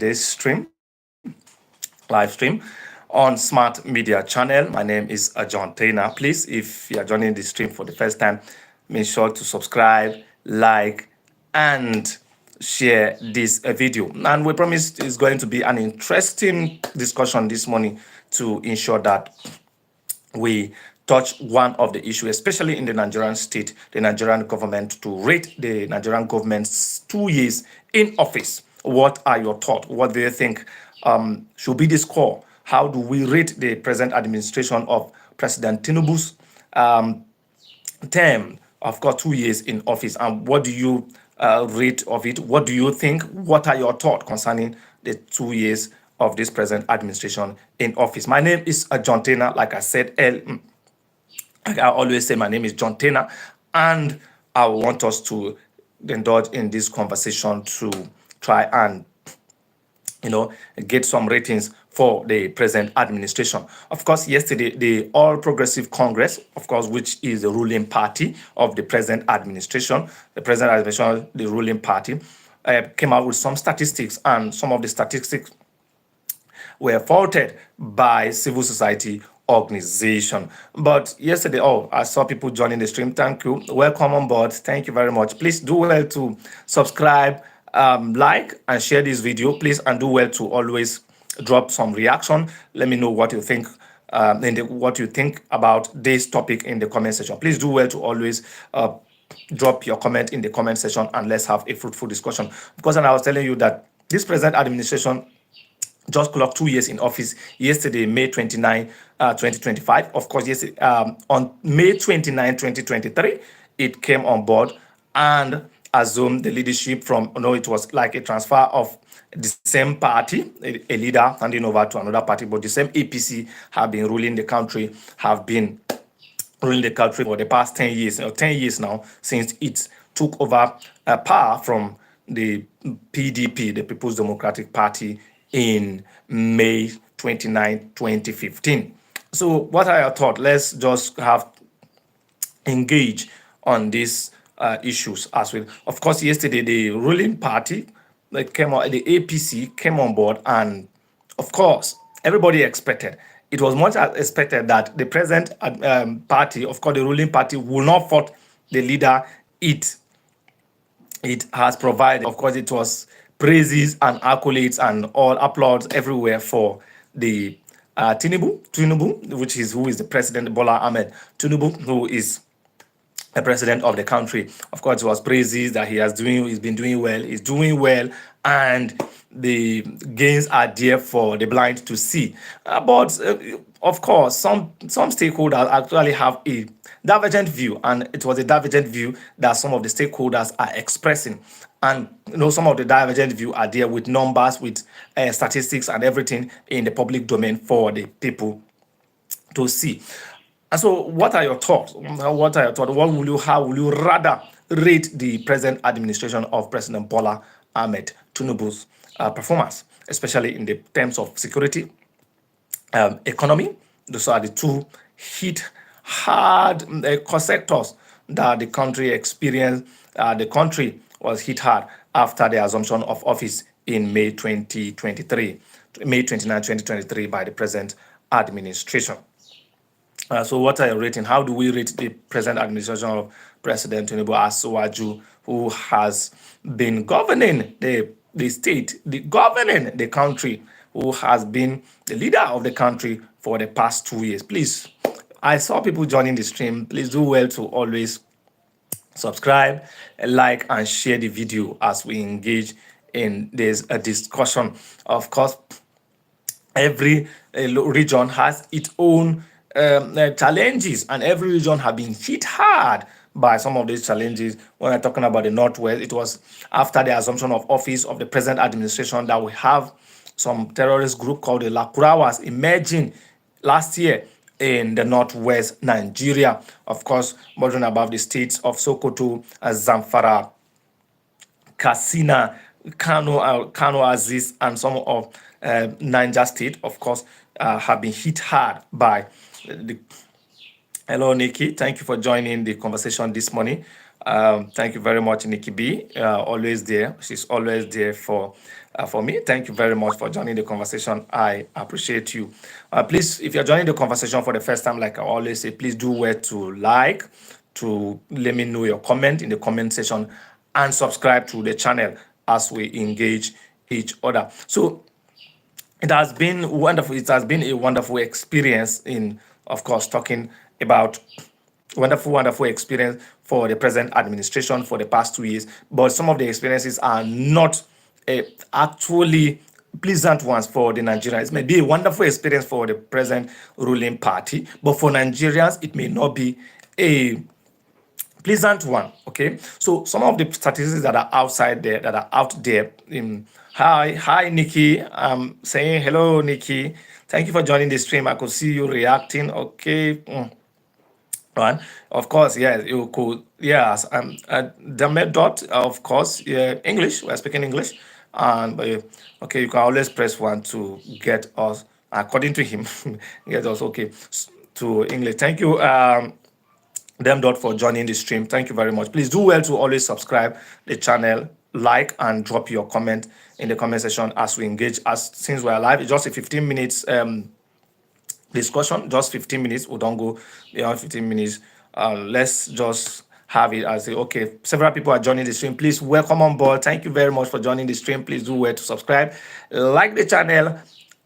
today's live stream on Smart Media Channel. My name is John Taylor. Please, if you are joining the stream for the first time, make sure to subscribe, like, and share this video. And we promise it's going to be an interesting discussion this morning to ensure that we touch one of the issues, especially in the Nigerian state, the Nigerian government, to rate the Nigerian government's 2 years in office. What are your thoughts? What do you think should be the score? How do we rate the present administration of President Tinubu's term? Of course, 2 years in office. And what do you rate of it? What do you think? What are your thoughts concerning the 2 years of this present administration in office? My name is John Taylor. Like I said, like I always say, my name is John Taylor, and I want us to indulge in this conversation to try and get some ratings for the present administration. Of course, yesterday, the All Progressive Congress, of course, which is the ruling party of the present administration, the ruling party, came out with some statistics, and some of the statistics were faulted by civil society organization. But yesterday, I saw people joining the stream. Thank you. Welcome on board. Thank you very much. Please do well to subscribe, like, and share this video. Please, and do well to always drop some reaction. Let me know what you think. What you think about this topic in the comment section. Please do well to always drop your comment in the comment section, and let's have a fruitful discussion. Because, and I was telling you that this present administration just clocked 2 years in office yesterday, May 29, 2025. Of course, yesterday, on May 29, 2023, it came on board and assumed the leadership from, it was like a transfer of the same party, a leader handing over to another party, but the same APC have been ruling the country, for the past 10 years, 10 years now, since it took over power from the PDP, the People's Democratic Party, in May 29, 2015. So what are your thoughts? Let's just engage on these issues as well. Of course, yesterday the ruling party the APC came on board, and of course, everybody expected. It was much expected that the present party, of course, the ruling party, will not fault the leader it has provided. Of course, it was praises and accolades and all applause everywhere for the Tinubu, who is the president, Bola Ahmed Tinubu, who is the president of the country. Of course, it was praises that he's been doing well, he's doing well, and the gains are there for the blind to see. But of course, some stakeholders actually have a divergent view, and it was a divergent view that some of the stakeholders are expressing. And some of the divergent view are there with numbers, with statistics and everything in the public domain for the people to see. And so, what are your thoughts? How will you rather rate the present administration of President Bola Ahmed Tinubu's performance, especially in the terms of security, economy? Those are the two hit hard sectors that the country experienced. The country was hit hard after the assumption of office in May 2023, May 29, 2023, by the present administration. So what are your rating? How do we rate the present administration of President Tinubu as Sowaju, who has been governing the state, governing the country, who has been the leader of the country for the past 2 years? Please, I saw people joining the stream. Please do well to always subscribe, like, and share the video as we engage in this discussion. Of course, every region has its own challenges, and every region have been hit hard by some of these challenges. When I'm talking about the Northwest, it was after the assumption of office of the present administration that we have some terrorist group called the Lakurawas emerging last year in the Northwest Nigeria. Of course, bordering above the states of Sokoto, Zamfara, Katsina, Kano Aziz, and some of Niger State, of course, have been hit hard by the. Hello, Nikki. Thank you for joining the conversation this morning. Thank you very much, Nikki B. Always there. She's always there for for me. Thank you very much for joining the conversation. I appreciate you. Please, if you're joining the conversation for the first time, like I always say, please do where to like, to let me know your comment in the comment section, and subscribe to the channel as we engage each other. So it has been wonderful. It has been a wonderful experience in, of course, talking about wonderful experience for the present administration for the past 2 years. But some of the experiences are not uh, actually pleasant ones for the Nigerians. It may be a wonderful experience for the present ruling party, but for Nigerians, it may not be a pleasant one. Okay, so some of the statistics that are outside there, that are out there. Hi Nikki. Saying hello, Nikki. Thank you for joining the stream. I could see you reacting. Okay. Right. Of course, yes, you could. Yes, the dot. Of course, yeah, English. We're speaking English, and okay, you can always press one to get us according to him. Get us okay to English. Thank you. Them dot for joining the stream. Thank you very much. Please do well to always subscribe the channel, like, and drop your comment in the comment section as we engage. As since we're live, it's just a 15 minutes discussion, just 15 minutes. We don't go beyond 15 minutes. Let's just have it as a, okay. Several people are joining the stream. Please welcome on board. Thank you very much for joining the stream. Please do well to subscribe, like the channel,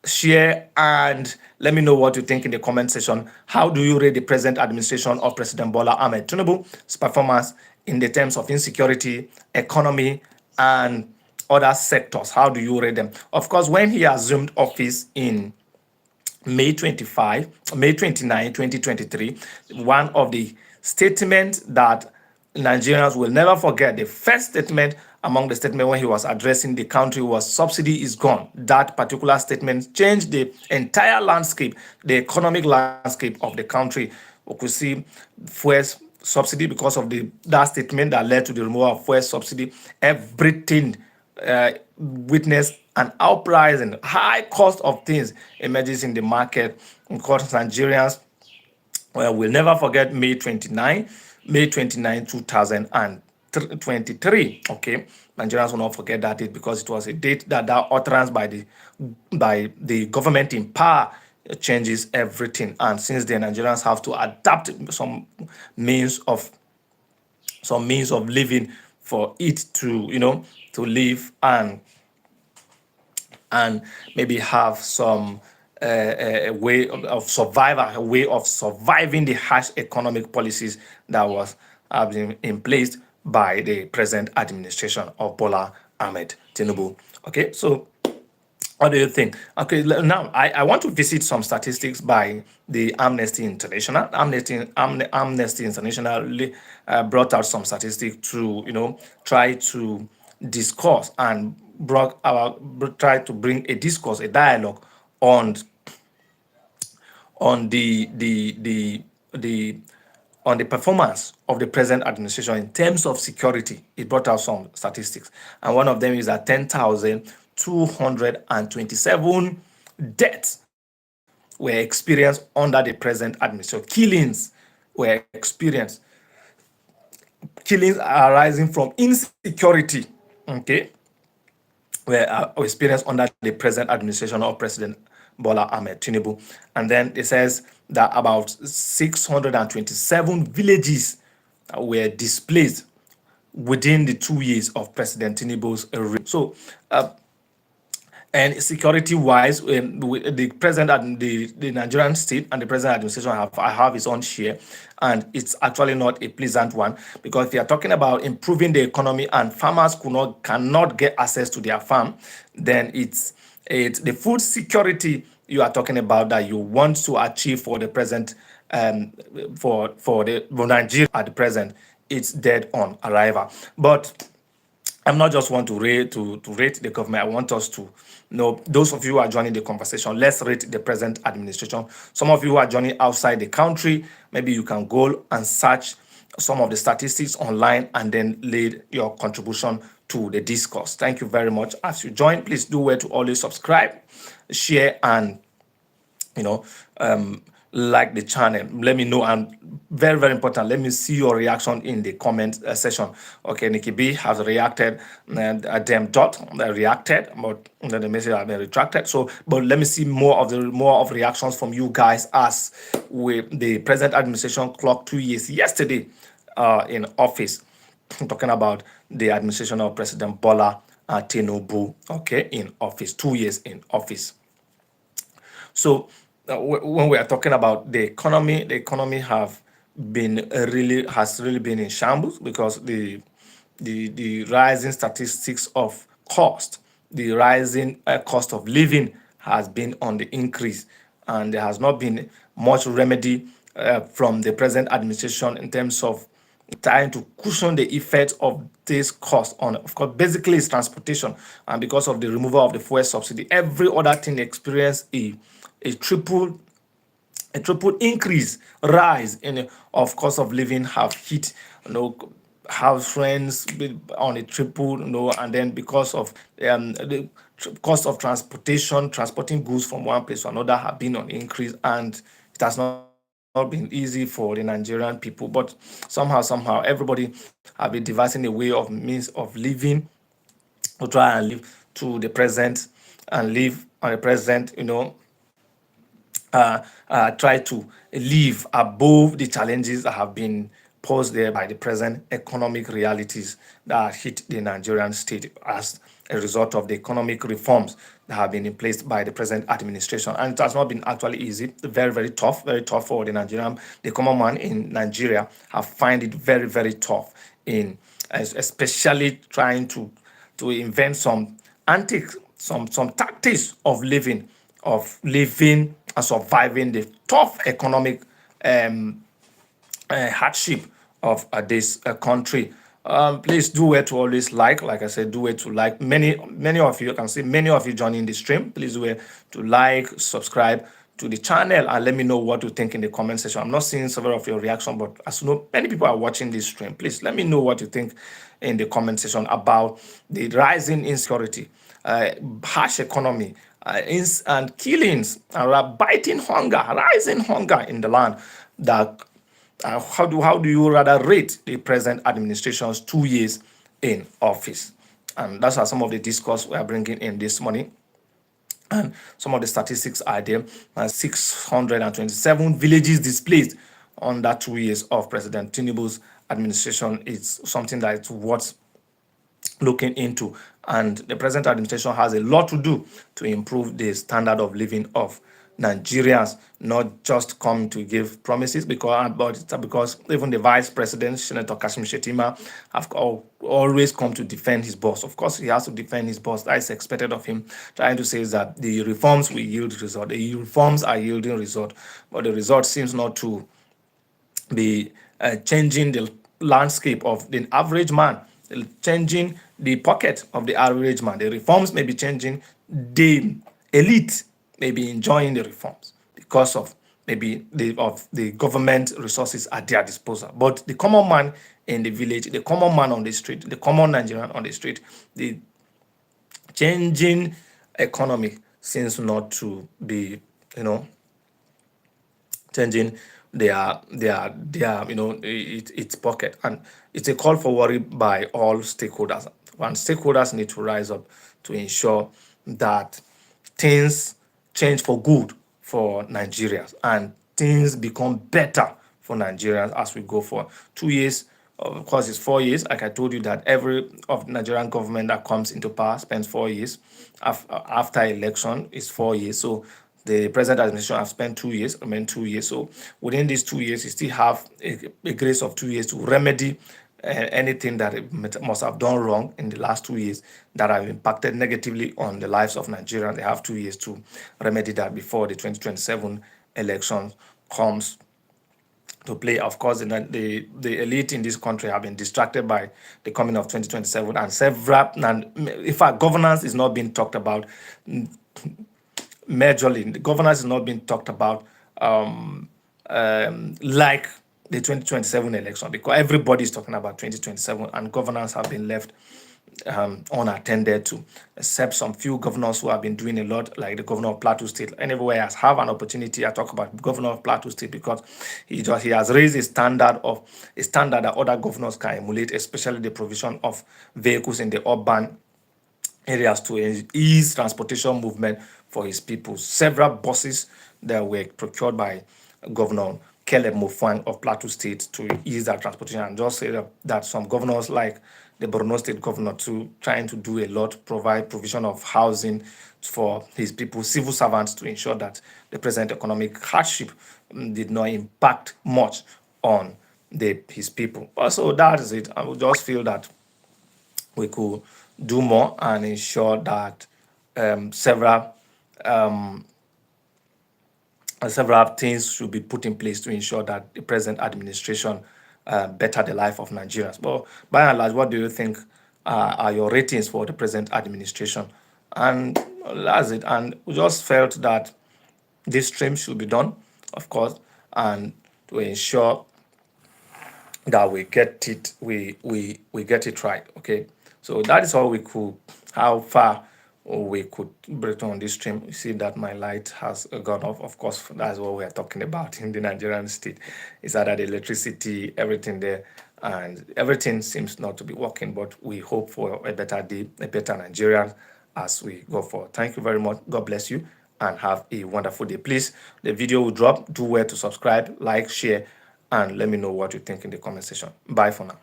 share, and let me know what you think in the comment section. How do you rate the present administration of President Bola Ahmed Tinubu's performance in the terms of insecurity, economy, and other sectors? How do you rate them? Of course, when he assumed office in May 29, 2023, one of the statements that Nigerians will never forget, the first statement among the statement when he was addressing the country was subsidy is gone. That particular statement changed the entire landscape, the economic landscape of the country. We could see first subsidy because of that statement that led to the removal of fuel subsidy. Everything witnessed an uprising, high cost of things emerges in the market. Because Nigerians will never forget May 29, 2023. Okay, Nigerians will not forget that date because it was a date that utterance by the government in power changes everything. And since then, Nigerians have to adapt means of some means of living for it to to live and maybe have some a way of survival, a way of surviving the harsh economic policies that was been in place by the present administration of Bola Ahmed Tinubu. Okay, so what do you think? Okay, now I want to visit some statistics by the Amnesty International. Amnesty International brought out some statistics to try to discuss and try to bring a discourse, a dialogue on on the on the performance of the present administration in terms of security. It brought out some statistics, and one of them is that 10,227 deaths were experienced under the present administration. Killings are arising from insecurity. Okay, were experienced under the present administration of President Bola Ahmed Tinubu. And then it says that about 627 villages were displaced within the 2 years of President Tinubu's reign. So, and security-wise, the president and the Nigerian state and the present administration have its own share, and it's actually not a pleasant one, because if you are talking about improving the economy and farmers cannot get access to their farm, then it's the food security you are talking about that you want to achieve for the present, for Nigeria at the present, it's dead on arrival. But I'm not just want to rate the government. I want us to know, those of you who are joining the conversation, let's rate the present administration. Some of you who are joining outside the country, maybe you can go and search some of the statistics online and then lead your contribution to the discourse. Thank you very much. As you join, please do well to always subscribe, share, and like the channel. Let me know, and very very important. Let me see your reaction in the comment section. Okay, Nikki B has reacted, and Dem Dot reacted, but the message has been retracted. So, but let me see more of reactions from you guys as with the present administration clocked 2 years yesterday in office. Talking about the administration of President Bola Tinubu, okay, in office, 2 years in office. So when we are talking about the economy have been really has really been in shambles because the rising statistics of cost, the rising cost of living has been on the increase, and there has not been much remedy from the present administration in terms of trying to cushion the effect of this cost on, of course, basically it's transportation. And because of the removal of the fuel subsidy, every other thing experienced a triple a triple increase rise in of cost of living have hit, house rents on a triple, and then because of the cost of transporting goods from one place to another have been on increase, and it has not been easy for the Nigerian people. But somehow everybody have been devising a way of means of living to try and live to the present and live on the present, try to live above the challenges that have been posed there by the present economic realities that hit the Nigerian state as a result of the economic reforms that have been in place by the present administration. And it has not been actually easy, very tough for the Nigerian, the common man in Nigeria have find it very, very tough in especially trying to invent some antics, some tactics of living and surviving the tough economic hardship of this country. Please do it to always like I said, do it to like. Many of you, I can see many of you joining the stream. Please do it to like, subscribe to the channel, and let me know what you think in the comment section. I'm not seeing several of your reaction, but as you know, many people are watching this stream. Please let me know what you think in the comment section about the rising insecurity, harsh economy, and killings, and biting hunger, rising hunger in the land. That how do you rather rate the present administration's 2 years in office? And that's are some of the discourse we are bringing in this morning. And some of the statistics are there. 627 villages displaced under 2 years of President Tinubu's administration. It's something that is worth looking into, and the present administration has a lot to do to improve the standard of living of Nigerians, not just come to give promises, because even the vice president, Senator Kashim Shettima, have always come to defend his boss. Of course, he has to defend his boss. That is expected of him. Trying to say is that the reforms will yield result. The reforms are yielding result, but the result seems not to be changing the landscape of the average man, changing the pocket of the average man. The reforms may be changing. The elite may be enjoying the reforms because of maybe the government resources at their disposal. But the common man in the village, the common man on the street, the common Nigerian on the street, the changing economy seems not to be, changing their its pocket. And it's a call for worry by all stakeholders, and stakeholders need to rise up to ensure that things change for good for Nigerians, and things become better for Nigerians as we go for 2 years. Of course, it's 4 years. Like I told you, that every of Nigerian government that comes into power spends 4 years. After election is 4 years. So the present administration have spent 2 years, remain 2 years. So within these 2 years, you still have a grace of 2 years to remedy anything that it must have done wrong in the last 2 years that have impacted negatively on the lives of Nigerians. They have 2 years to remedy that before the 2027 election comes to play. Of course, the elite in this country have been distracted by the coming of 2027, and in fact, governance is not being talked about majorly. The governance is not being talked about like the 2027 election, because everybody is talking about 2027, and governance have been left unattended to, except some few governors who have been doing a lot, like the governor of Plateau State. Anywhere has have an opportunity, I talk about governor of Plateau State because he has raised a standard that other governors can emulate, especially the provision of vehicles in the urban areas to ease transportation movement for his people. Several buses that were procured by Governor Caleb Mufwang of Plateau State to ease that transportation, and just say that some governors like the Borno State governor too trying to do a lot, provide provision of housing for his people, civil servants, to ensure that the present economic hardship did not impact much on his people. Also, that is it. I would just feel that we could do more and ensure that several several things should be put in place to ensure that the present administration better the life of Nigerians. But by and large, what do you think are your ratings for the present administration? And that's it. And we just felt that this stream should be done, of course, and to ensure that we get it we get it right. Okay, so that is all we could, how far we could break on this stream. You see that my light has gone off. Of course, that's what we are talking about in the Nigerian state, is that the electricity, everything there, and everything seems not to be working, but we hope for a better day, a better Nigeria as we go forward. Thank you very much. God bless you and have a wonderful day. Please, the video will drop. Do well to subscribe, like, share, and let me know what you think in the comment section. Bye for now.